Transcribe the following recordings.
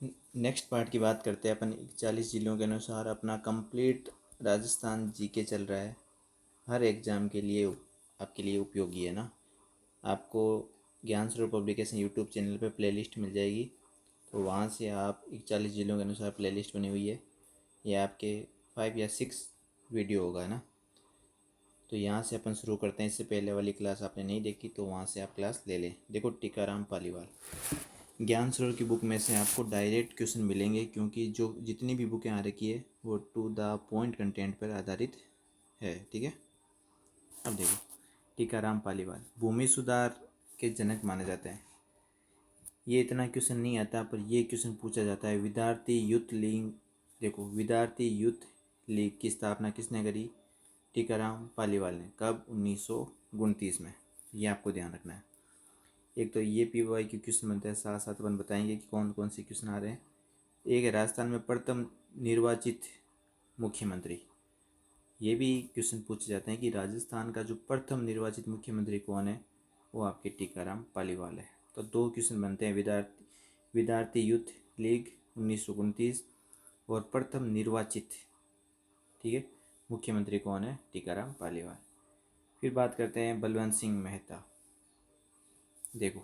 Next part की बात करते हैं अपन। 41 जिलों के अनुसार अपना कंप्लीट राजस्थान जीके चल रहा है। हर एग्ज़ाम के लिए आपके लिए उपयोगी है ना। आपको ज्ञान स्वरूप पब्लिकेशन यूट्यूब चैनल पे प्लेलिस्ट मिल जाएगी, तो वहाँ से आप 41 जिलों के अनुसार प्लेलिस्ट बनी हुई है। ये आपके 5 या 6 वीडियो होगा है ना। तो यहाँ से अपन शुरू करते हैं। इससे पहले वाली क्लास आपने नहीं देखी तो वहाँ से आप क्लास ले लें। देखो, टीकाराम पालीवाल ज्ञान सरोवर की बुक में से आपको डायरेक्ट क्वेश्चन मिलेंगे, क्योंकि जो जितनी भी बुकें आ रखी है वो टू द पॉइंट कंटेंट पर आधारित है। ठीक है। अब देखो, टीकाराम पालीवाल भूमि सुधार के जनक माने जाते हैं। ये इतना क्वेश्चन नहीं आता, पर ये क्वेश्चन पूछा जाता है। विद्यार्थी युद्ध लीग, देखो, विद्यार्थी युद्ध लीग की स्थापना किसने करी? टीकाराम पालीवाल ने। कब? 1929 में। ये आपको ध्यान रखना है। एक तो ये पीवाई क्यू क्वेश्चन बनते हैं, साथ साथ अपन बताएंगे कि कौन कौन से क्वेश्चन आ रहे हैं। एक है राजस्थान में प्रथम निर्वाचित मुख्यमंत्री। ये भी क्वेश्चन पूछे जाते हैं कि राजस्थान का जो प्रथम निर्वाचित मुख्यमंत्री कौन है? वो आपके टीकाराम पालीवाल है। तो 2 क्वेश्चन बनते हैं, विद्यार्थी युद्ध लीग 1929 और प्रथम निर्वाचित, ठीक है, मुख्यमंत्री कौन है? टीकाराम पालीवाल। फिर बात करते हैं बलवंत सिंह मेहता। देखो,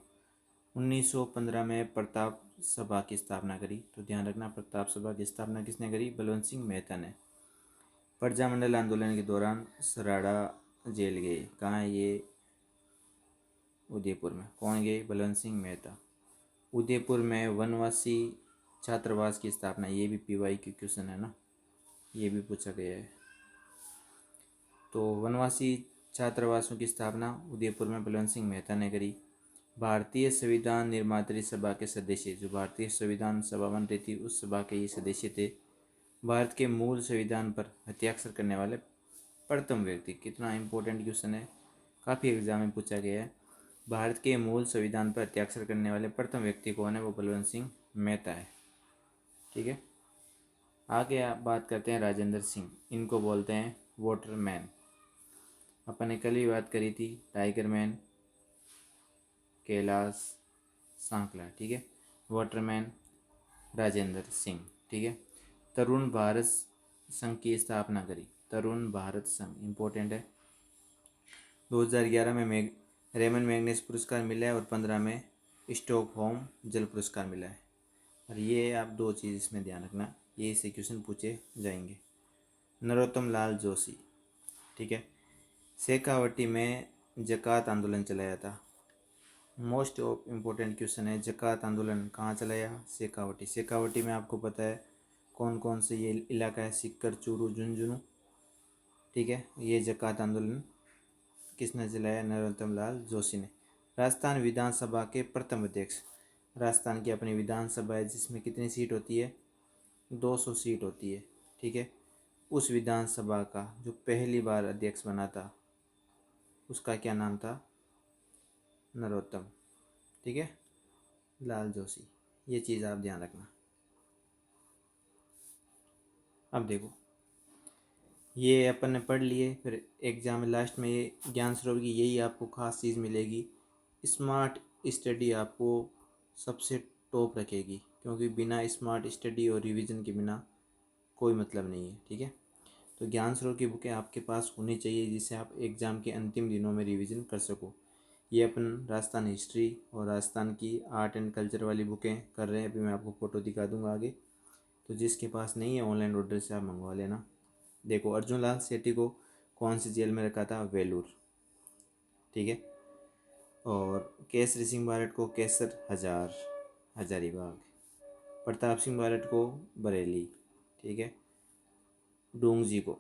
1915 में प्रताप सभा की स्थापना करी। तो ध्यान रखना, प्रताप सभा की स्थापना किसने करी? बलवंत सिंह मेहता ने। प्रजामंडल आंदोलन के दौरान सराड़ा जेल गए। कहाँ है ये? उदयपुर में। कौन गए? बलवंत सिंह मेहता। उदयपुर में वनवासी छात्रावास की स्थापना। ये भी पीवाई क्यू क्वेश्चन है ना, ये भी पूछा गया है। तो वनवासी छात्रावासों की स्थापना उदयपुर में बलवंत सिंह मेहता ने करी। भारतीय संविधान निर्मात्री सभा के सदस्य, जो भारतीय संविधान सभा बन रही थी उस सभा के ये सदस्य थे। भारत के मूल संविधान पर हस्ताक्षर करने वाले प्रथम व्यक्ति। कितना इंपॉर्टेंट क्वेश्चन है, काफ़ी एग्जाम में पूछा गया है। भारत के मूल संविधान पर हस्ताक्षर करने वाले प्रथम व्यक्ति कौन है? वो बलवंत सिंह मेहता है। ठीक है। आगे आप बात करते हैं राजेंद्र सिंह। इनको बोलते हैं वाटरमैन। अपन ने कल ही बात करी थी टाइगर मैन, कैलाश सांकला। ठीक है। वाटरमैन राजेंद्र सिंह। ठीक है। तरुण भारत संघ की स्थापना करी। तरुण भारत संघ इम्पोर्टेंट है। 2011 में रेमन मैग्नेस पुरस्कार मिला है और 15 में स्टॉकहोम जल पुरस्कार मिला है। और ये आप 2 चीज़ इसमें ध्यान रखना, ये इससे क्वेश्चन पूछे जाएंगे। नरोत्तम लाल जोशी। ठीक है। शेखावटी में जकात आंदोलन चलाया था। मोस्ट ऑफ इम्पोर्टेंट क्वेश्चन है, जकात आंदोलन कहाँ चलाया? शेखावटी। शेखावटी में आपको पता है कौन कौन से ये इलाका है? सीकर, चूरू, झुंझुनू। ठीक है। ये जकात आंदोलन किसने चलाया? नरोत्तम लाल जोशी ने। राजस्थान विधानसभा के प्रथम अध्यक्ष। राजस्थान की अपनी विधानसभा है जिसमें कितनी सीट होती है? 200 सीट होती है। ठीक है। उस विधानसभा का जो पहली बार अध्यक्ष बना था उसका क्या नाम था? नरोत्तम, ठीक है, लाल जोशी। ये चीज़ आप ध्यान रखना। अब देखो, ये अपन ने पढ़ लिए। फिर एग्जाम में लास्ट में ये ज्ञान सरोवर की यही आपको खास चीज़ मिलेगी, स्मार्ट स्टडी आपको सबसे टॉप रखेगी, क्योंकि बिना स्मार्ट स्टडी और रिवीजन के बिना कोई मतलब नहीं है। ठीक है। तो ज्ञान सरोवर की बुकें आपके पास होनी चाहिए जिससे आप एग्ज़ाम के अंतिम दिनों में रिवीजन कर सको। ये अपन राजस्थान हिस्ट्री और राजस्थान की आर्ट एंड कल्चर वाली बुकें कर रहे हैं। अभी मैं आपको फ़ोटो दिखा दूंगा आगे। तो जिसके पास नहीं है ऑनलाइन ऑर्डर से आप मंगवा लेना। देखो, अर्जुन लाल सेठी को कौन सी जेल में रखा था? वेलूर। ठीक है। और केसरी सिंह बारट को केसर हजारीबाग। प्रताप सिंह बारट को बरेली। ठीक है। डोंगजी को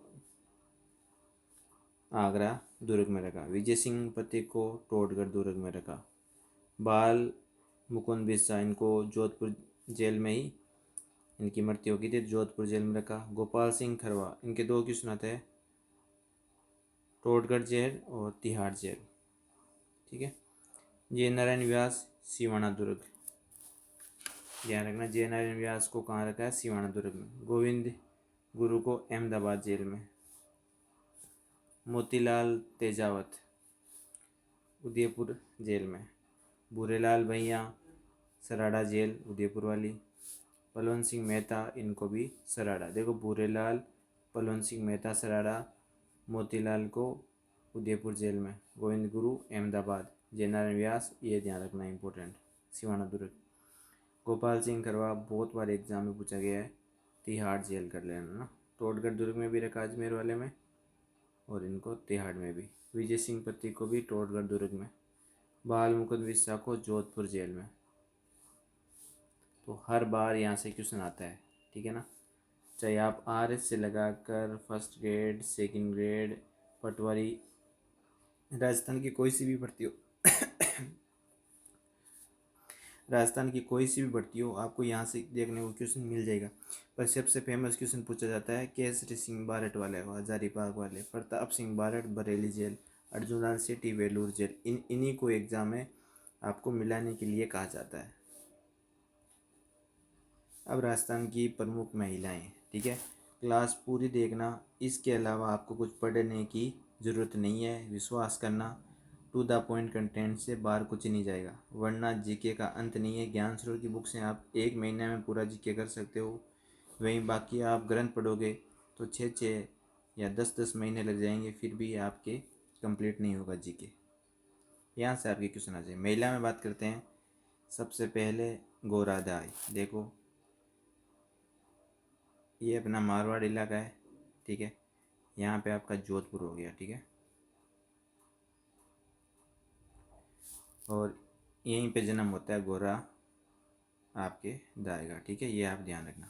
आगरा दुर्ग में रखा। विजय सिंह पति को टोडगढ़ दुर्ग में रखा। बाल मुकुंद बिरसा, इनको जोधपुर जेल में ही इनकी मृत्यु हो गई थी, जोधपुर जेल में रखा। गोपाल सिंह खरवा, इनके 2 क्वेश्चन आते हैं, टोडगढ़ जेल और तिहाड़ जेल। ठीक है। जय नारायण व्यास सिवाना दुर्ग। ध्यान रखना, जय नारायण व्यास को कहाँ रखा है? सिवाना दुर्ग में। गोविंद गुरु को अहमदाबाद जेल में। मोतीलाल तेजावत उदयपुर जेल में। भूरेलाल भैया सराड़ा जेल उदयपुर वाली। बलवंत सिंह मेहता, इनको भी सराड़ा। देखो भूरेलाल, बलवंत सिंह मेहता सराड़ा, मोतीलाल को उदयपुर जेल में, गोविंद गुरु अहमदाबाद, जयनारायण व्यास, ये ध्यान रखना इंपॉर्टेंट, सिवाना दुर्ग। गोपाल सिंह खरवा बहुत बार एग्जाम में पूछा गया है, तिहाड़ जेल कर लेना ना। टोडगढ़ दुर्ग में भी रखा अजमेर वाले में, और इनको तिहाड़ में भी। विजय सिंह पति को भी टोडगढ़ दुर्ग में। बाल मुकुंद विश्वा को जोधपुर जेल में। तो हर बार यहाँ से क्वेश्चन आता है, ठीक है ना। चाहे आप RS से लगाकर फर्स्ट ग्रेड, सेकंड ग्रेड, पटवारी, राजस्थान की कोई सी भी भर्ती हो राजस्थान की कोई सी भी भर्ती हो, आपको यहाँ से देखने को क्वेश्चन मिल जाएगा। पर सबसे फेमस क्वेश्चन पूछा जाता है केसरी सिंह बारठ वाले, हजारीबाग वाले, प्रताप सिंह बारठ बरेली जेल, अर्जुनलाल सेठी वेलूर जेल, इन्हीं को एग्जाम में आपको मिलाने के लिए कहा जाता है। अब राजस्थान की प्रमुख महिलाएं, ठीक है, क्लास पूरी देखना। इसके अलावा आपको कुछ पढ़ने की ज़रूरत नहीं है, विश्वास करना। टू द पॉइंट कंटेंट से बाहर कुछ नहीं जाएगा, वरना जीके का अंत नहीं है। ज्ञान स्रोत की बुक से आप एक महीने में पूरा जीके कर सकते हो, वहीं बाकी आप ग्रंथ पढ़ोगे तो 6-6 या 10-10 महीने लग जाएंगे, फिर भी आपके कंप्लीट नहीं होगा जीके। यहाँ से आपके क्वेश्चन आ जाए। महिला में बात करते हैं, सबसे पहले गोरादाई। देखो ये अपना मारवाड़ इलाका है, ठीक है, यहाँ पे आपका जोधपुर हो गया, ठीक है, और यहीं पे जन्म होता है गोरा आपके दाई का, ठीक है, ये आप ध्यान रखना।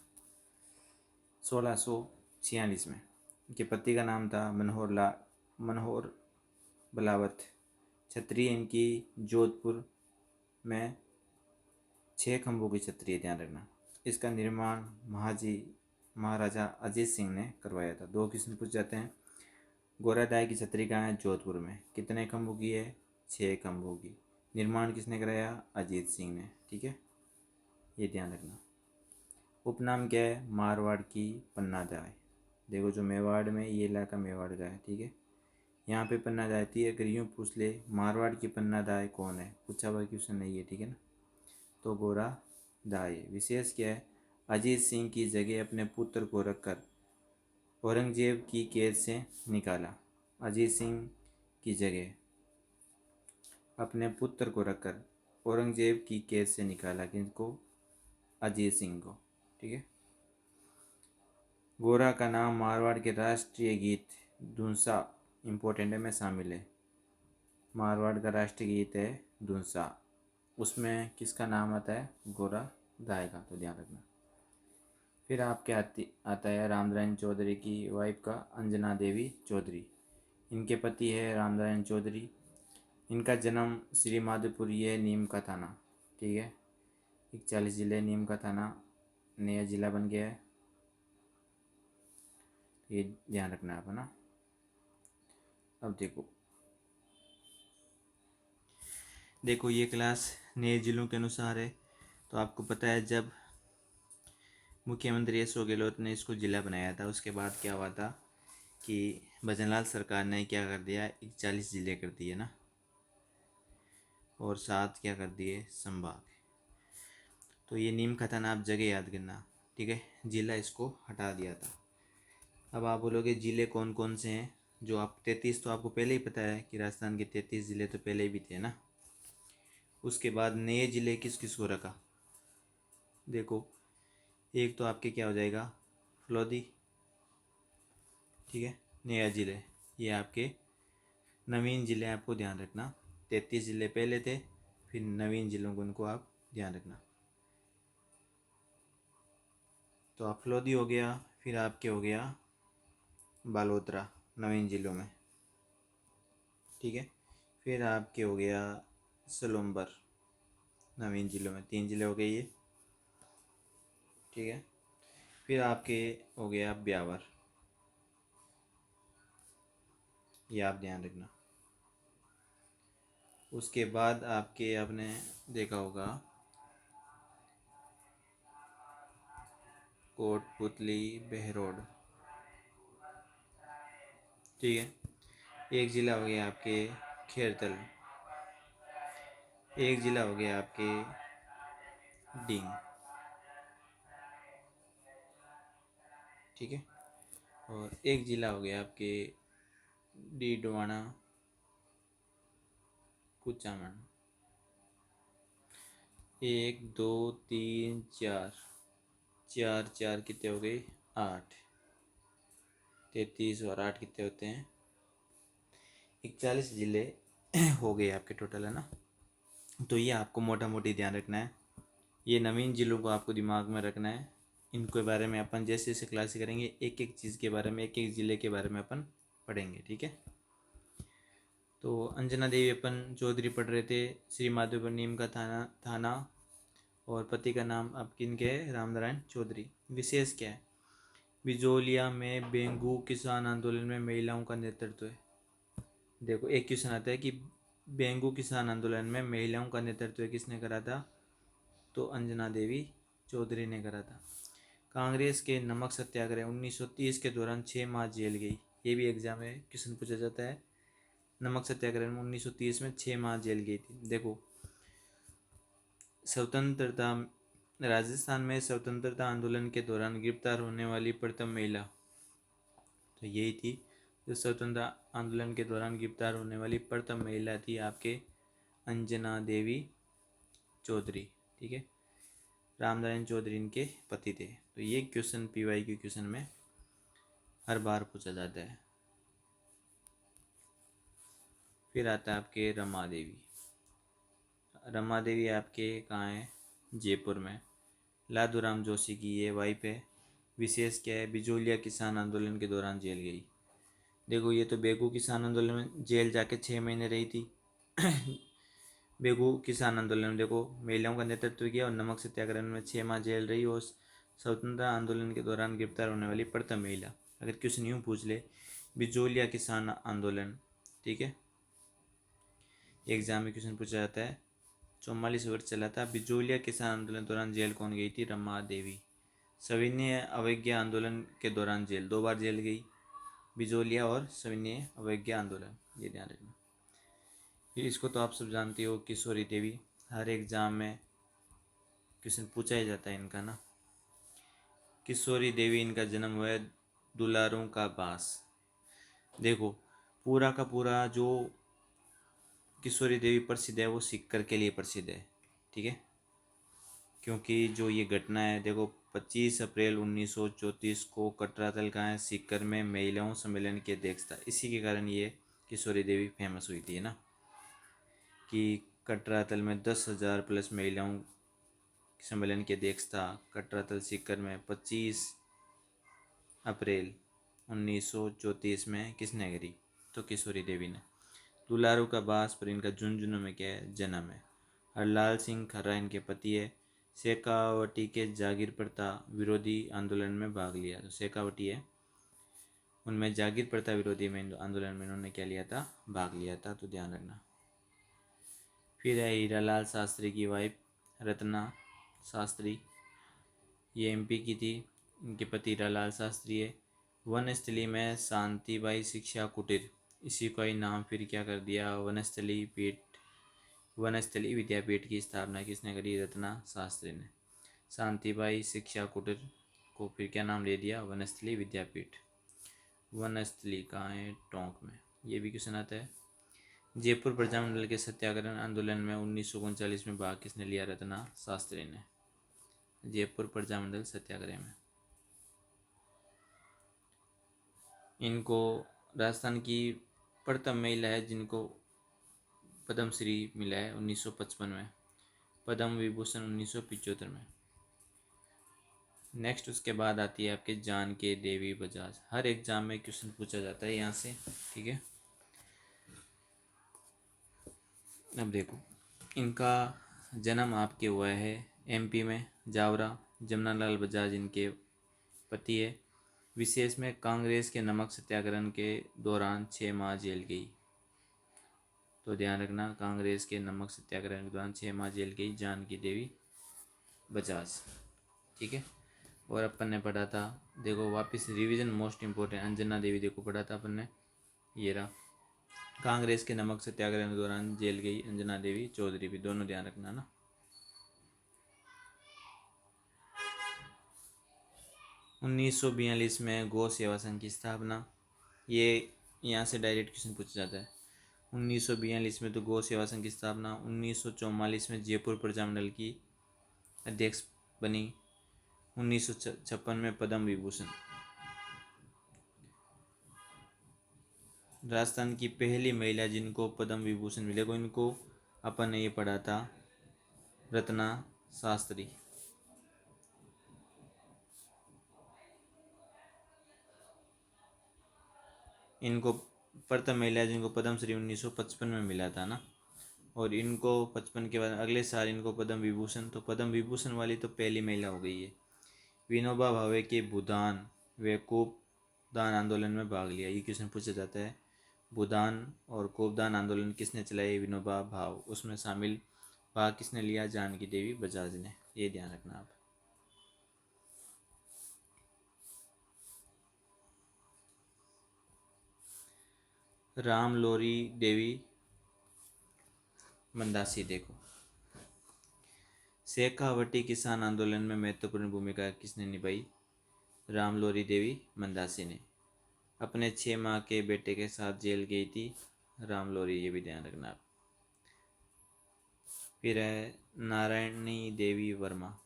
1646 में इनके पति का नाम था मनोहर बलावत, क्षत्रिय इनकी जोधपुर में 6 खंभों की छतरी है, ध्यान रखना। इसका निर्माण महाराजा अजीत सिंह ने करवाया था। 2 क्वेश्चन पूछ जाते हैं। गोरादाई की छतरी कहाँ है? जोधपुर में। कितने खंभों की है? 6 खंभों की। निर्माण किसने कराया? अजीत सिंह ने, ठीक है, ये ध्यान रखना। उपनाम क्या है? मारवाड़ की पन्ना दाई। देखो जो मेवाड़ में, ये इलाका मेवाड़ का है, ठीक है, यहाँ पे पन्ना दाई थी। अगर यूँ पूछ ले मारवाड़ की पन्ना दाई कौन है, पूछा हुआ क्वेश्चन नहीं है, ठीक है ना, तो गोरा दाई। विशेष क्या है? अजीत सिंह की जगह अपने पुत्र को रखकर औरंगजेब की कैद से निकाला। अजीत सिंह की जगह अपने पुत्र को रखकर औरंगजेब की कैद से निकाला, किसको? अजीत सिंह को, ठीक है। गोरा का नाम मारवाड़ के राष्ट्रीय गीत धुनसा, इम्पोर्टेंट है, में शामिल है। मारवाड़ का राष्ट्रीय गीत है धुनसा, उसमें किसका नाम आता है? गोरा दाई का, तो ध्यान रखना। फिर आपके आता है रामनारायण चौधरी की वाइफ का, अंजना देवी चौधरी। इनके पति है रामनारायण चौधरी। इनका जन्म श्री माधोपुर, ये नीम का थाना, ठीक है, 41 जिले, नीम का थाना नया ज़िला बन गया है, ये ध्यान रखना आप, है ना। अब देखो ये क्लास नए ज़िलों के अनुसार है। तो आपको पता है जब मुख्यमंत्री अशोक गहलोत ने इसको ज़िला बनाया था, उसके बाद क्या हुआ था कि भजनलाल सरकार ने क्या कर दिया, 41 ज़िले कर दिए ना, और 7 क्या कर दिए, संभाग। तो ये नीम का थाना, आप जगह याद करना, ठीक है, ज़िला इसको हटा दिया था। अब आप बोलोगे ज़िले कौन कौन से हैं? जो आप 33 तो आपको पहले ही पता है कि राजस्थान के 33 ज़िले तो पहले ही भी थे ना। उसके बाद नए ज़िले किस किस को रखा? देखो एक तो आपके क्या हो जाएगा, फलोदी, ठीक है, नया ज़िले, ये आपके नवीन ज़िले, आपको ध्यान रखना। 33 ज़िले पहले थे, फिर नवीन ज़िलों को उनको आप ध्यान रखना। तो आप फलोदी हो गया, फिर आपके हो गया बालोतरा नवीन ज़िलों में, ठीक है, फिर आपके हो गया सलूम्बर नवीन ज़िलों में, 3 ज़िले हो गए ये, ठीक है। फिर आपके हो गया ब्यावर, ये आप ध्यान रखना। उसके बाद आपके, आपने देखा होगा कोटपुतली, बहरोड, ठीक है। एक ज़िला हो गया आपके खेरतल, एक ज़िला हो गया आपके डींग, ठीक है। और एक जिला हो गया आपके डीडवाना कुचामन। एक दो तीन चार, चार चार कितने हो गए, 8, 33 और 8 कितने होते हैं, 41 जिले हो गए आपके टोटल, है ना। तो ये आपको मोटा मोटी ध्यान रखना है, ये नवीन जिलों को आपको दिमाग में रखना है। इनके बारे में अपन जैसे जैसे क्लास करेंगे एक एक चीज़ के बारे में, एक एक ज़िले के बारे में अपन पढ़ेंगे, ठीक है। तो अंजना देवी अपन चौधरी पढ़ रहे थे, श्री माधोपुर नीम का थाना और पति का नाम आप किनके है, रामनारायण चौधरी। विशेष क्या है, बिजोलिया में बेंगू किसान आंदोलन में महिलाओं का नेतृत्व है। देखो एक क्वेश्चन आता है कि बेंगू किसान आंदोलन में महिलाओं का नेतृत्व किसने करा था, तो अंजना देवी चौधरी ने करा था। कांग्रेस के नमक सत्याग्रह 1930 के दौरान 6 माह जेल गई, ये भी एग्जाम में क्वेश्चन पूछा जाता है। नमक सत्याग्रह में 1930 में 6 माह जेल गई थी। देखो स्वतंत्रता, राजस्थान में स्वतंत्रता आंदोलन के दौरान गिरफ्तार होने वाली प्रथम महिला, तो यही थी जो स्वतंत्रता आंदोलन के दौरान गिरफ्तार होने वाली प्रथम महिला थी आपके अंजना देवी चौधरी, ठीक है। रामनारायण चौधरी इनके पति थे। तो ये क्वेश्चन पीवाई के क्वेश्चन में हर बार पूछा जाता है। फिर आता है आपके रमा देवी। रमा देवी आपके कहाँ है, जयपुर में। लादूराम जोशी की ये वाइफ है। विशेष क्या है, बिजोलिया किसान आंदोलन के दौरान जेल गई। देखो ये तो बेगू किसान आंदोलन में जेल जाके 6 महीने रही थी। बेगू किसान आंदोलन में देखो महिलाओं का नेतृत्व किया और नमक सत्याग्रह में 6 माह जेल रही और स्वतंत्रता आंदोलन के दौरान गिरफ्तार होने वाली प्रथम महिला। अगर क्वेश्चन यूँ पूछ ले, बिजोलिया किसान आंदोलन, ठीक है, एग्जाम में क्वेश्चन पूछा जाता है। 44 वर्ष चला था। बिजोलिया किसान आंदोलन के दौरान जेल कौन गई थी, रमा देवी। सविनय अवज्ञा आंदोलन के दौरान जेल, 2 बार जेल गई बिजोलिया और सविनय अवज्ञा आंदोलन, ये ध्यान रखना। फिर इसको तो आप सब जानते हो, किशोरी देवी, हर एग्जाम में क्वेश्चन पूछा ही जाता है इनका ना। किशोरी देवी, इनका जन्म हुआ है दुलारों का बास। देखो पूरा का पूरा जो किशोरी देवी प्रसिद्ध है वो सीकर के लिए प्रसिद्ध है, ठीक है। क्योंकि जो ये घटना है, देखो 25 अप्रैल 1934 को कटरातल का है, सीकर में महिलाओं सम्मेलन की अध्यक्षता, इसी के कारण ये किशोरी देवी फेमस हुई थी ना, कि कटरातल में 10,000 प्लस महिलाओं सम्मेलन की अध्यक्षता कटरातल सीकर में 25 अप्रैल 1934 में किसने करी, तो किशोरी देवी ने। दुलारू का बास पर इनका झुंझुनू में क्या है, जन्म है। हरलाल सिंह खर्रा इनके पति है। शेखावटी के जागीर प्रथा विरोधी आंदोलन में भाग लिया, तो शेखावटी है उनमें जागीर प्रथा विरोधी में आंदोलन में इन्होंने क्या लिया था, भाग लिया था, तो ध्यान रखना। फिर है हीरालाल शास्त्री की वाइफ रत्ना शास्त्री, ये एमपी की थी, इनके पति हीरालाल शास्त्री है। वनस्थली में शांतिबाई शिक्षा कुटीर, इसी का ही नाम फिर क्या कर दिया, वनस्थली पीठ, वनस्थली विद्यापीठ की स्थापना किसने करी, रत्ना शास्त्री ने। शांतिबाई शिक्षा कुटीर को फिर क्या नाम दे दिया, वनस्थली विद्यापीठ। वनस्थली कहाँ है, टोंक में, ये भी क्वेश्चन आता है। जयपुर प्रजामंडल के सत्याग्रह आंदोलन में 1939 में भाग किसने लिया, रत्ना शास्त्री ने। जयपुर प्रजामंडल सत्याग्रह में इनको, राजस्थान की प्रथम महिला है जिनको पद्मश्री मिला है 1955 में, पद्म विभूषण 1975 में। नेक्स्ट उसके बाद आती है आपके जानकी देवी बजाज। हर एग्जाम में क्वेश्चन पूछा जाता है यहाँ से, ठीक है। अब देखो इनका जन्म आपके हुआ है एमपी में, जावरा। जमनालाल बजाज इनके पति है। विशेष में कांग्रेस के नमक सत्याग्रह के दौरान 6 माह जेल गई, तो ध्यान रखना, कांग्रेस के नमक सत्याग्रह के दौरान 6 माह जेल गई जानकी देवी बजाज, ठीक है। और अपन ने पढ़ा था, देखो वापस रिवीजन मोस्ट इम्पोर्टेंट, अंजना देवी देखो पढ़ा था अपन ने, ये रहा। कांग्रेस के नमक सत्याग्रह के दौरान जेल गई अंजना देवी चौधरी भी, दोनों ध्यान रखना ना। 1942 में गौ सेवा संघ की स्थापना। ये यहाँ से डायरेक्ट क्वेश्चन पूछा जाता है। 1942 में तो गौ सेवा संघ की स्थापना। 1944 में जयपुर प्रजामंडल की अध्यक्ष बनी। 1956 में पद्म विभूषण। राजस्थान की पहली महिला जिनको पद्म विभूषण मिलेगा, इनको अपन ने ये पढ़ा था, रत्ना शास्त्री। इनको प्रथम महिला जिनको पद्मश्री 1955 में मिला था ना, और इनको 55 के बाद अगले साल इनको पद्म विभूषण। तो पद्म विभूषण वाली तो पहली महिला हो गई है। विनोबा भावे के भूदान व कोपदान आंदोलन में भाग लिया, ये क्वेश्चन पूछा जाता है। भूदान और कोपदान आंदोलन किसने चलाए? विनोबा भाव। उसमें शामिल भाग किसने लिया? जानकी देवी बजाज ने। ये ध्यान रखना आप। राम लोरी देवी मंदासी। देखो, शेखावटी किसान आंदोलन में महत्वपूर्ण भूमिका किसने निभाई? राम लोरी देवी मंदासी ने। अपने 6 माह के बेटे के साथ जेल गई थी राम लोरी, ये भी ध्यान रखना आप। फिर है नारायणी देवी वर्मा।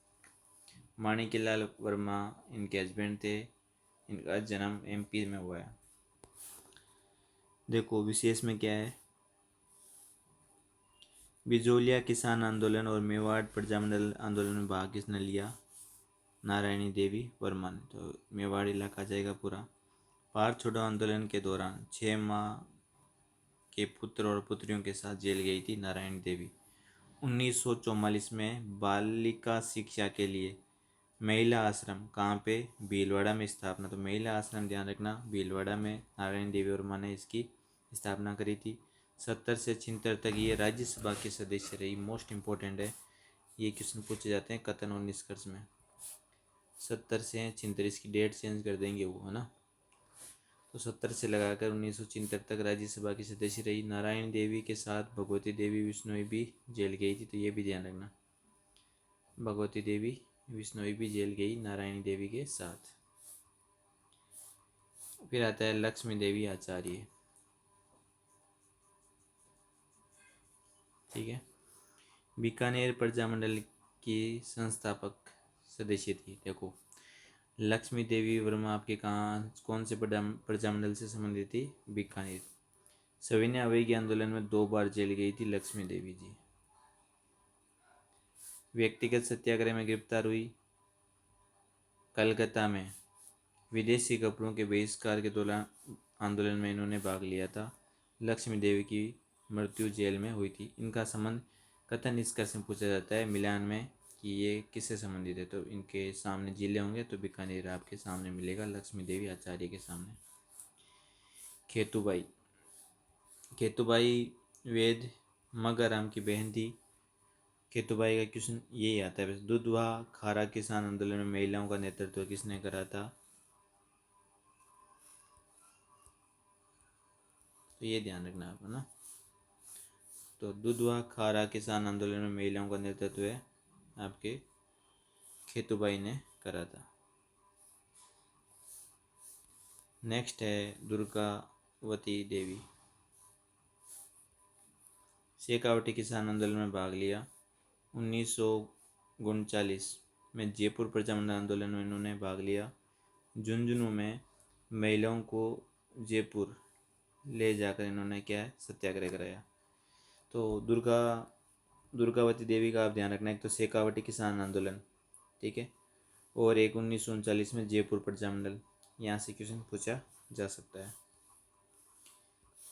माणिक्यलाल वर्मा इनके हस्बैंड थे। इनका जन्म एमपी में हुआ है। देखो विशेष में क्या है, बिजोलिया किसान आंदोलन और मेवाड़ प्रजामंडल आंदोलन में भाग किसने लिया? नारायणी देवी वर्मा ने। तो मेवाड़ इलाका जाएगा पूरा। भारत छोड़ो आंदोलन के दौरान 6 माह के पुत्र और पुत्रियों के साथ जेल गई थी नारायणी देवी। 1944 में बालिका शिक्षा के लिए महिला आश्रम कहाँ पे? भीलवाड़ा में स्थापना। तो महिला आश्रम ध्यान रखना, भीलवाड़ा में नारायणी देवी वर्मा ने इसकी स्थापना करी थी। 70 से 76 तक ये राज्यसभा के सदस्य रही। मोस्ट इम्पोर्टेंट है, ये क्वेश्चन पूछे जाते हैं कथन और निष्कर्ष में। 70 से 76, इसकी डेट चेंज कर देंगे वो, है ना। तो 70 से लगाकर 1976 तक राज्यसभा की सदस्य रही। नारायण देवी के साथ भगवती देवी विश्नोई भी जेल गई थी, तो ये भी ध्यान रखना। भगवती देवी विश्नोई भी जेल गई नारायणी देवी के साथ। फिर आता है लक्ष्मी देवी आचार्य। ठीक है, बीकानेर प्रजामंडल की संस्थापक सदस्य थी। देखो, लक्ष्मी देवी वर्मा आपके कहाँ कौन से प्रजामंडल से संबंधित थी? बीकानेर। सविनय अवज्ञा आंदोलन में 2 बार जेल गई थी लक्ष्मी देवी जी। व्यक्तिगत सत्याग्रह में गिरफ्तार हुई। कलकत्ता में विदेशी कपड़ों के बहिष्कार के दौरान आंदोलन में इन्होंने भाग लिया था। लक्ष्मी देवी की मृत्यु जेल में हुई थी। इनका संबंध कथन निष्कर्ष में पूछा जाता है मिलान में कि ये किससे संबंधित है। तो इनके सामने जिले होंगे तो बीकानेर आपके सामने मिलेगा, लक्ष्मी देवी आचार्य के सामने। खेतुबाई। खेतुबाई वेद मगाराम की बहन थी। खेतुबाई का क्वेश्चन यही आता है। दुधवा खारा किसान आंदोलन में महिलाओं का नेतृत्व किसने करा था? तो ये ध्यान रखना आपको ना। तो दुधवा खारा किसान आंदोलन में महिलाओं का नेतृत्व है आपके खेतुबाई ने करा था। नेक्स्ट है दुर्गावती देवी। शेखावटी किसान आंदोलन में भाग लिया। 1939 में जयपुर प्रजामंडल आंदोलन में इन्होंने भाग लिया। झुंझुनू में महिलाओं को जयपुर ले जाकर इन्होंने क्या है, सत्याग्रह कराया। तो दुर्गावती देवी का आप ध्यान रखना। एक तो शेखावटी किसान आंदोलन, ठीक है, और एक 1939 में जयपुर प्रजामंडल। यहाँ से क्वेश्चन पूछा जा सकता है।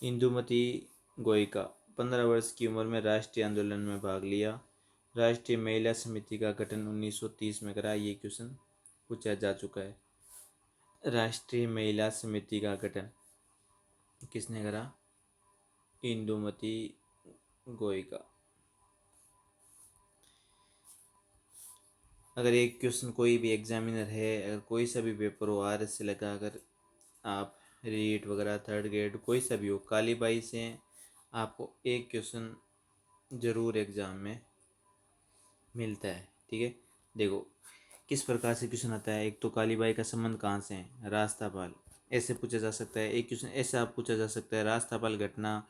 इंदुमती गोइका 15 वर्ष की उम्र में राष्ट्रीय आंदोलन में भाग लिया। राष्ट्रीय महिला समिति का गठन 1930 में करा। ये क्वेश्चन पूछा जा चुका है। राष्ट्रीय महिला समिति का गठन किसने करा? इंदुमती गोइका। अगर एक क्वेश्चन कोई भी एग्जामिनर है, अगर कोई सा भी पेपर हो आर से लगा, अगर आप रीट वगैरह 3rd ग्रेड कोई सा भी हो, काली बाई से आपको एक क्वेश्चन ज़रूर एग्ज़ाम में मिलता है। ठीक है, देखो किस प्रकार से क्वेश्चन आता है, एक तो कालीबाई का संबंध कहाँ से है, राजस्थापाल, ऐसे पूछा जा सकता है। एक क्वेश्चन ऐसा पूछा जा सकता है, राजस्थापाल घटना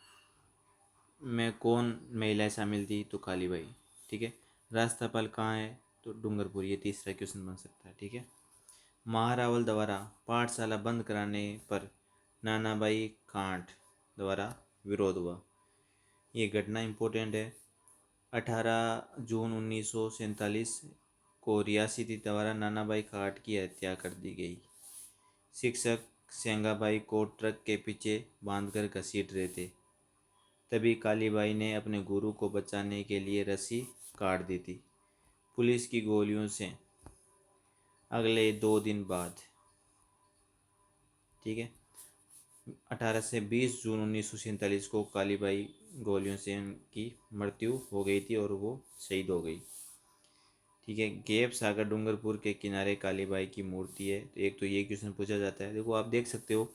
में कौन महिलाएं शामिल थी, तो कालीबाई। ठीक है, राजस्थापाल कहाँ है, तो डूंगरपुर, ये तीसरा क्वेश्चन बन सकता है। ठीक है, महारावल द्वारा पाठशाला बंद कराने पर नानाबाई कांठ द्वारा विरोध हुआ, ये घटना इम्पोर्टेंट है। 18 जून 1947 को रियासती द्वारा नानाबाई कांठ की हत्या कर दी गई। शिक्षक सेंगाबाई को ट्रक के पीछे बांधकर घसीट रहे थे, तभी कालीबाई ने अपने गुरु को बचाने के लिए रस्सी काट दी थी। पुलिस की गोलियों से अगले 2 दिन बाद, ठीक है, 18 से 20 जून 1947 को कालीबाई गोलियों से उनकी मृत्यु हो गई थी और वो शहीद हो गई। ठीक है, गैप सागर डूंगरपुर के किनारे कालीबाई की मूर्ति है। तो एक तो ये क्वेश्चन पूछा जाता है। देखो आप देख सकते हो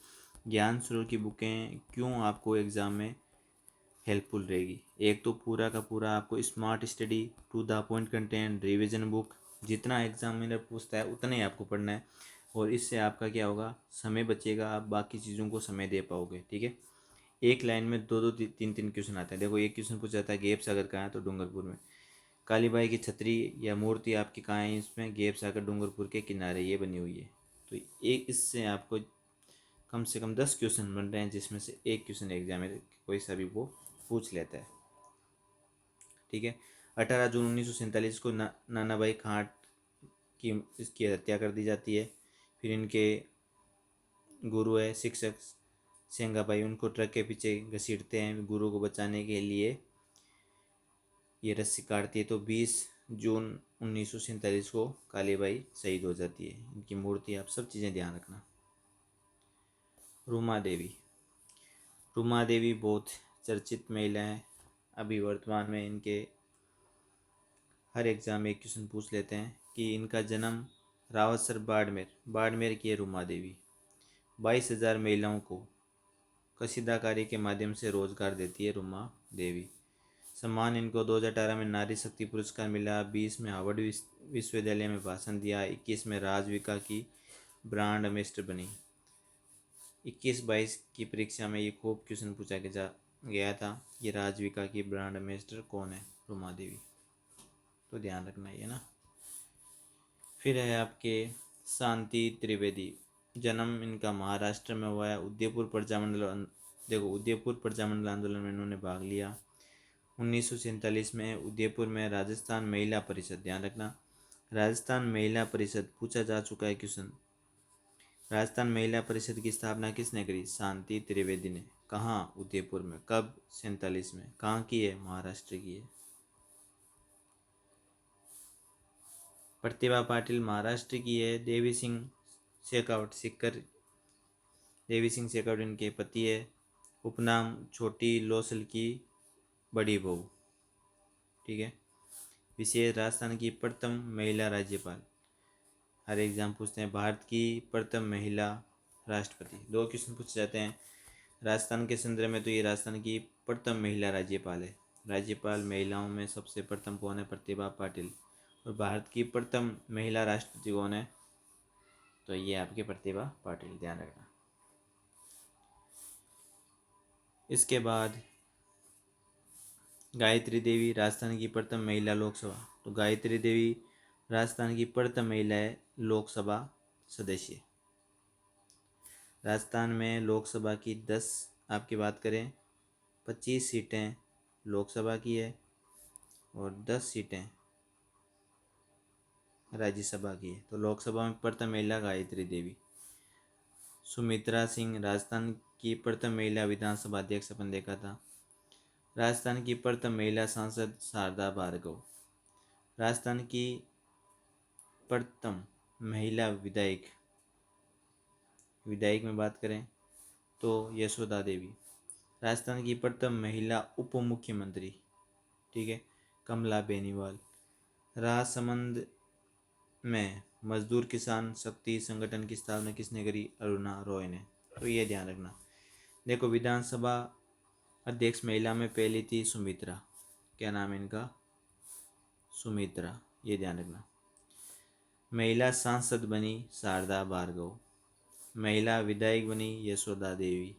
ज्ञान स्रोत की बुकें क्यों आपको एग्ज़ाम में हेल्पफुल रहेगी। एक तो पूरा का पूरा आपको smart study, to the point content, revision book, जितना एग्जामिनर पूछता है उतना ही आपको पढ़ना है, और इससे आपका क्या होगा, समय बचेगा, आप बाकी चीज़ों को समय दे पाओगे। ठीक है, एक लाइन में दो दो तीन तीन क्वेश्चन आते हैं। देखो एक क्वेश्चन पूछा जाता है गैप सागर कहाँ है, तो डूंगरपुर में। कालीबाई की छतरी या मूर्ति आपकी कहाँ है, इसमें गैप सागर डूंगरपुर के किनारे ये बनी हुई है। तो एक इससे आपको कम से कम 10 क्वेश्चन बन रहे हैं, जिसमें से एक क्वेश्चन एग्जामिनर कोई सा भी वो पूछ लेता है। ठीक है, 18 जून 1947 को नानाबाई खाट की इसकी हत्या कर दी जाती है। फिर इनके गुरु है शिक्षक सेंगाबाई, उनको ट्रक के पीछे घसीटते हैं गुरु को बचाने के लिए, ये रस्सी काटती है। तो 20 जून 1947 को कालीबाई शहीद हो जाती है। इनकी मूर्ति, आप सब चीज़ें ध्यान रखना। रूमा देवी, रूमा देवी बहुत चर्चित महिला हैं। अभी वर्तमान में इनके हर एग्ज़ाम में एक क्वेश्चन पूछ लेते हैं कि इनका जन्म रावतसर बाड़मेर की है रूमा देवी। 22,000 महिलाओं को कशीदाकारी के माध्यम से रोजगार देती है रूमा देवी। सम्मान इनको 2018 में नारी शक्ति पुरस्कार मिला, 20 में हार्वर्ड विश्वविद्यालय में भाषण दिया, 21 में राजविका की ब्रांड एम्बेसडर बनी। 21-22 की परीक्षा में ये खूब क्वेश्चन पूछा गया था, ये राजविका की ब्रांड एम्बेसडर कौन है, रूमा देवी। तो ध्यान रखना ये ना। फिर है आपके शांति त्रिवेदी, जन्म इनका महाराष्ट्र में हुआ है। उदयपुर प्रजामंडल, देखो उदयपुर प्रजामंडल आंदोलन में इन्होंने भाग लिया। 1947 में उदयपुर में राजस्थान महिला परिषद, ध्यान रखना राजस्थान महिला परिषद पूछा जा चुका है क्वेश्चन। राजस्थान महिला परिषद की स्थापना किसने करी, शांति त्रिवेदी ने। कहाँ, उदयपुर में। कब, 47 में। कहाँ की है, महाराष्ट्र की है। प्रतिभा पाटिल महाराष्ट्र की है। देवी सिंह शेखावत सिक्कर, देवी सिंह शेखावत इनके पति है। उपनाम छोटी लोसल की बड़ी बहू। ठीक है, विशेष राजस्थान की प्रथम महिला राज्यपाल, हर एग्जाम पूछते हैं। भारत की प्रथम महिला राष्ट्रपति, 2 क्वेश्चन पूछे जाते हैं। राजस्थान के संदर्भ में तो ये राजस्थान की प्रथम महिला राज्यपाल है। राज्यपाल महिलाओं में सबसे प्रथम कौन है, प्रतिभा पाटिल। और भारत की प्रथम महिला राष्ट्रपति कौन है, तो ये आपकी प्रतिभा पाटिल, ध्यान रखना। इसके बाद गायत्री देवी, राजस्थान की प्रथम महिला लोकसभा, तो गायत्री देवी राजस्थान की प्रथम महिला है लोकसभा सदस्य। राजस्थान में लोकसभा की 10 आपकी बात करें, 25 सीटें लोकसभा की है और 10 सीटें राज्यसभा की है। तो लोकसभा में प्रथम महिला गायत्री देवी। सुमित्रा सिंह, राजस्थान की प्रथम महिला विधानसभा अध्यक्ष अपन देखा था। राजस्थान की प्रथम महिला सांसद शारदा भार्गव। राजस्थान की प्रथम महिला विधायक, विधायक में बात करें तो यशोदा देवी। राजस्थान की प्रथम महिला उप मुख्यमंत्री, ठीक है, कमला बेनीवाल। राजसमंद में मजदूर किसान शक्ति संगठन की स्थापना किसने करी, अरुणा रॉय ने। तो ये ध्यान रखना। देखो विधानसभा अध्यक्ष महिला में पहली थी सुमित्रा, क्या नाम है इनका, सुमित्रा, ये ध्यान रखना। महिला सांसद बनी शारदा भार्गव। महिला विधायक बनी यशोदा देवी।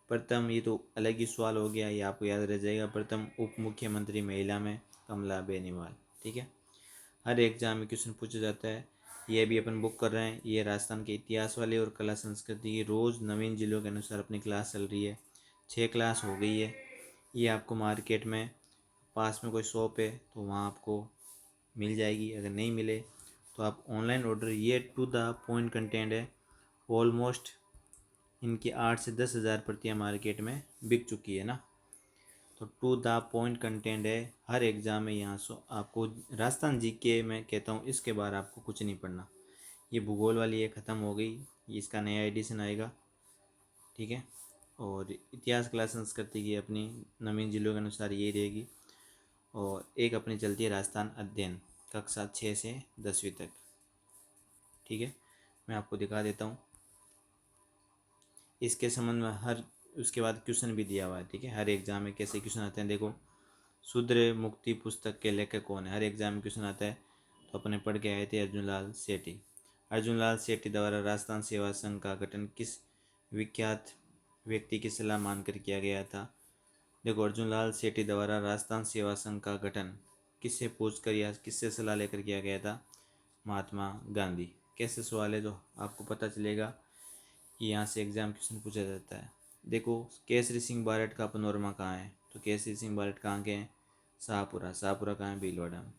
प्रथम, ये तो अलग ही सवाल हो गया, ये आपको याद रह जाएगा। प्रथम उप मुख्यमंत्री महिला में कमला बेनीवाल। ठीक है, हर एग्जाम में क्वेश्चन पूछा जाता है। ये भी अपन बुक कर रहे हैं। ये राजस्थान के इतिहास वाले और कला संस्कृति की रोज़ नवीन जिलों के अनुसार अपनी क्लास चल रही है। 6 क्लास हो गई है। ये आपको मार्केट में पास में कोई शॉप है तो वहाँ आपको मिल जाएगी। अगर नहीं मिले तो आप ऑनलाइन ऑर्डर, ये टू द पॉइंट कंटेंट है। ऑलमोस्ट इनकी 8 से 10 हज़ार प्रतियाँ मार्केट में बिक चुकी है ना। तो टू द पॉइंट कंटेंट है। हर एग्ज़ाम में यहाँ सो आपको राजस्थान जीके में कहता हूँ, इसके बारे आपको कुछ नहीं पढ़ना। ये भूगोल वाली ये ख़त्म हो गई, ये इसका नया एडिशन आएगा। ठीक है, और इतिहास कला संस्कृति की अपनी नवीन जिलों के अनुसार ये रहेगी। और एक अपनी चलती है राजस्थान अध्ययन, कक्षा 6 से 10वीं तक। ठीक है, मैं आपको दिखा देता हूँ इसके संबंध में। हर उसके बाद क्वेश्चन भी दिया हुआ है। ठीक है, हर एग्जाम में कैसे क्वेश्चन आते हैं देखो। शूद्र मुक्ति पुस्तक के लेखक कौन है, हर एग्जाम में क्वेश्चन आता है। तो अपने पढ़ के आए थे अर्जुन लाल सेठी। अर्जुन लाल सेठी द्वारा राजस्थान सेवा संघ का गठन किस विख्यात व्यक्ति की सलाह मानकर किया गया था। देखो, अर्जुन लाल सेठी द्वारा राजस्थान सेवा संघ का गठन किससे पूछकर या किससे सलाह लेकर किया गया था, महात्मा गांधी। कैसे सवाल है जो आपको पता चलेगा कि यहाँ से एग्जाम क्वेश्चन पूछा जाता है। देखो, केसरी सिंह बारट का पनोरमा कहाँ है, तो केसरी सिंह बारट कहाँ के हैं, शाहपुरा। शाहपुरा कहाँ है, भीलवाड़ा में।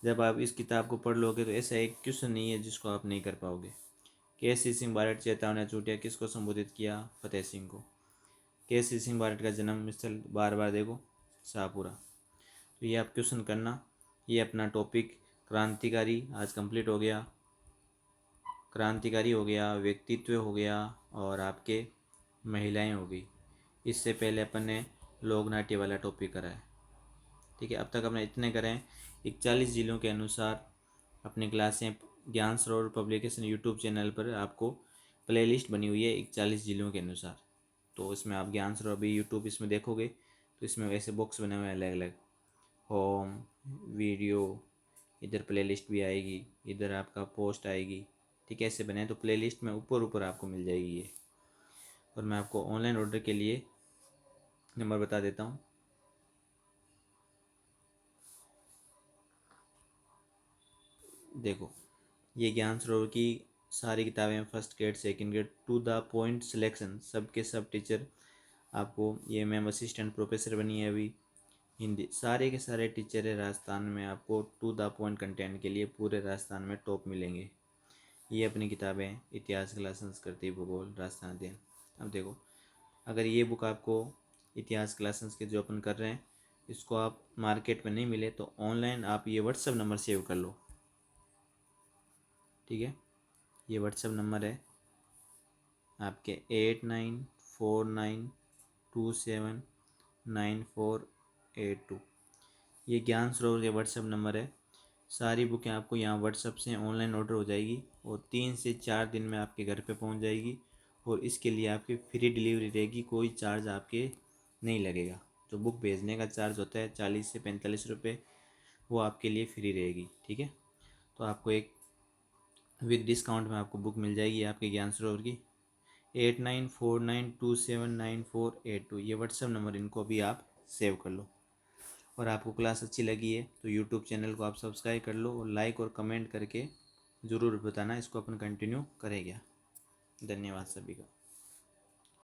जब आप इस किताब को पढ़ लोगे तो ऐसा एक क्वेश्चन नहीं है जिसको आप नहीं कर पाओगे। केसरी सिंह बारट चेतावनी चूटिया किसको संबोधित किया, फतेह सिंह को। केसरी सिंह बारट का जन्म स्थल बार बार देखो, शाहपुरा। तो ये आप क्वेश्चन करना। ये अपना टॉपिक क्रांतिकारी आज कंप्लीट हो गया। क्रांतिकारी हो गया, व्यक्तित्व हो गया, और आपके महिलाएं हो गई। इससे पहले अपन ने लोक नाट्य वाला टॉपिक करा है। ठीक है, अब तक अपने इतने करें। 41 जिलों के अनुसार अपनी क्लासें ज्ञान सरोवर पब्लिकेशन यूट्यूब चैनल पर आपको प्लेलिस्ट बनी हुई है 41 जिलों के अनुसार। तो इसमें आप ज्ञान सरोवर भी यूट्यूब इसमें देखोगे तो इसमें वैसे बॉक्स बने हुए हैं अलग अलग, होम, वीडियो, इधर प्लेलिस्ट भी आएगी, इधर आपका पोस्ट आएगी। ठीक है, ऐसे बने तो प्लेलिस्ट में ऊपर ऊपर आपको मिल जाएगी ये। और मैं आपको ऑनलाइन ऑर्डर के लिए नंबर बता देता हूँ। देखो, ये ज्ञान सरोवर की सारी किताबें first grade second grade two the point selection, सब के सब टीचर आपको, ये मैम असिस्टेंट प्रोफेसर बनी है अभी, हिंदी, सारे के सारे टीचर है राजस्थान में। आपको टू द पॉइंट कंटेंट के लिए पूरे राजस्थान में टॉप मिलेंगे। ये अपनी किताबें इतिहास कला संस्कृति भूगोल राजस्थान अध्ययन। अब देखो, अगर ये बुक आपको इतिहास कला संस्कृति जो अपन कर रहे हैं इसको आप मार्केट में नहीं मिले तो ऑनलाइन आप ये व्हाट्सएप नंबर सेव कर लो। ठीक है, ये व्हाट्सएप नंबर है आपके 8949279482। ये ज्ञान सरोवर के व्हाट्सएप नंबर है। सारी बुकें आपको यहाँ व्हाट्सएप से ऑनलाइन ऑर्डर हो जाएगी और 3 से 4 दिन में आपके घर पे पहुँच जाएगी। और इसके लिए आपकी फ्री डिलीवरी रहेगी, कोई चार्ज आपके नहीं लगेगा। जो बुक भेजने का चार्ज होता है 40 से 45 रुपये, वो आपके लिए फ्री रहेगी। ठीक है, तो आपको एक विद डिस्काउंट में आपको बुक मिल जाएगी आपके ज्ञान सरोवर की। 8949279482, ये व्हाट्सएप नंबर, इनको भी आप सेव कर लो। और आपको क्लास अच्छी लगी है तो यूट्यूब चैनल को आप सब्सक्राइब कर लो और लाइक और कमेंट करके ज़रूर बताना इसको अपन कंटिन्यू करेंगे। धन्यवाद सभी का।